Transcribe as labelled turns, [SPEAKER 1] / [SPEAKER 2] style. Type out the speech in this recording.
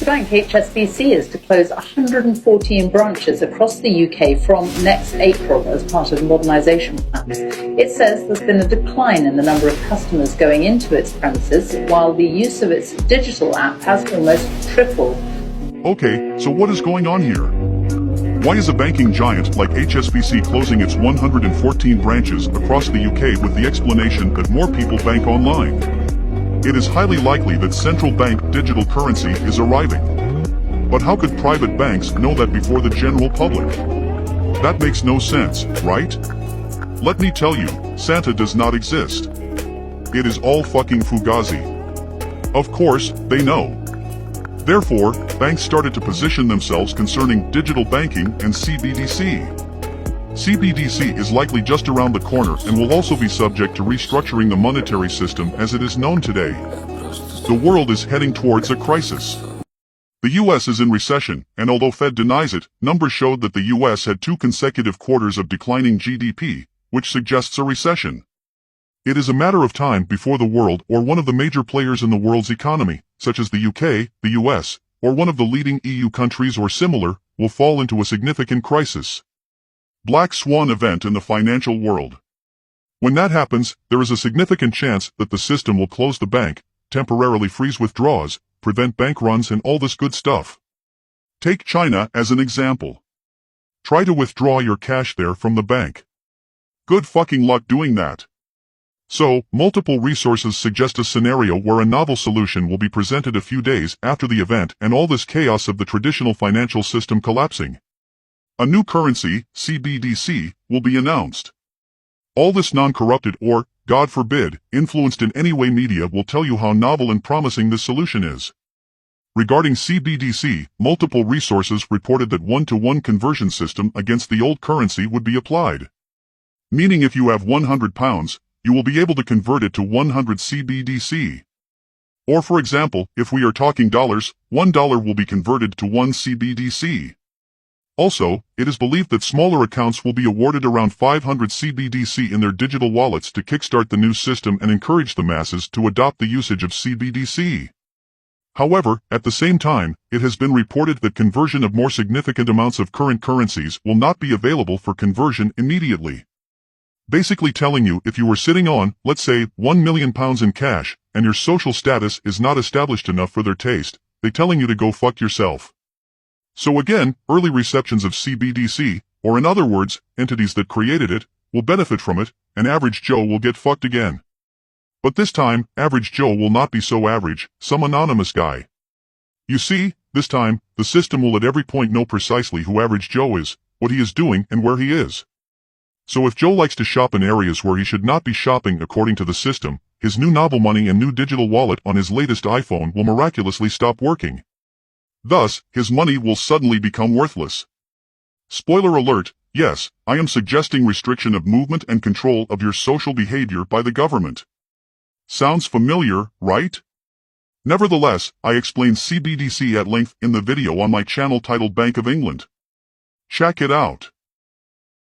[SPEAKER 1] bank HSBC is to close 114 branches across the UK from next April as part of modernisation plans. It says there's been a decline in the number of customers going into its premises, while the use of its digital app has almost tripled.
[SPEAKER 2] Okay, so what is going on here? Why is a banking giant like HSBC closing its 114 branches across the UK with the explanation that more people bank online? It is highly likely that central bank digital currency is arriving. But how could private banks know that before the general public? That makes no sense, right? Let me tell you, Santa does not exist. It is all fucking fugazi. Of course, they know. Therefore, banks started to position themselves concerning digital banking and CBDC. CBDC is likely just around the corner and will also be subject to restructuring the monetary system as it is known today. The world is heading towards a crisis. The US is in recession, and although Fed denies it, numbers showed that the US had 2 consecutive quarters of declining GDP, which suggests a recession. It is a matter of time before the world or one of the major players in the world's economy, such as the UK, the US, or one of the leading EU countries or similar, will fall into a significant crisis. Black swan event in the financial world. When that happens, there is a significant chance that the system will close the bank, temporarily freeze withdrawals, prevent bank runs and all this good stuff. Take China as an example. Try to withdraw your cash there from the bank. Good fucking luck doing that. So, multiple resources suggest a scenario where a novel solution will be presented a few days after the event and all this chaos of the traditional financial system collapsing. A new currency, CBDC, will be announced. All this non-corrupted or, God forbid, influenced in any way media will tell you how novel and promising this solution is. Regarding CBDC, multiple resources reported that one-to-one conversion system against the old currency would be applied. Meaning if you have £100, you will be able to convert it to 100 CBDC. Or for example, if we are talking dollars, $1 will be converted to 1 CBDC. Also, it is believed that smaller accounts will be awarded around 500 CBDC in their digital wallets to kickstart the new system and encourage the masses to adopt the usage of CBDC. However, at the same time, it has been reported that conversion of more significant amounts of current currencies will not be available for conversion immediately. Basically telling you if you were sitting on, let's say, £1 million in cash, and your social status is not established enough for their taste, they telling you to go fuck yourself. So again, early receptions of CBDC, or in other words, entities that created it, will benefit from it, and average Joe will get fucked again. But this time, average Joe will not be so average, some anonymous guy. You see, this time, the system will at every point know precisely who average Joe is, what he is doing and where he is. So if Joe likes to shop in areas where he should not be shopping according to the system, his new novel money and new digital wallet on his latest iPhone will miraculously stop working. Thus, his money will suddenly become worthless. Spoiler alert, yes, I am suggesting restriction of movement and control of your social behavior by the government. Sounds familiar, right? Nevertheless, I explain CBDC at length in the video on my channel titled Bank of England. Check it out.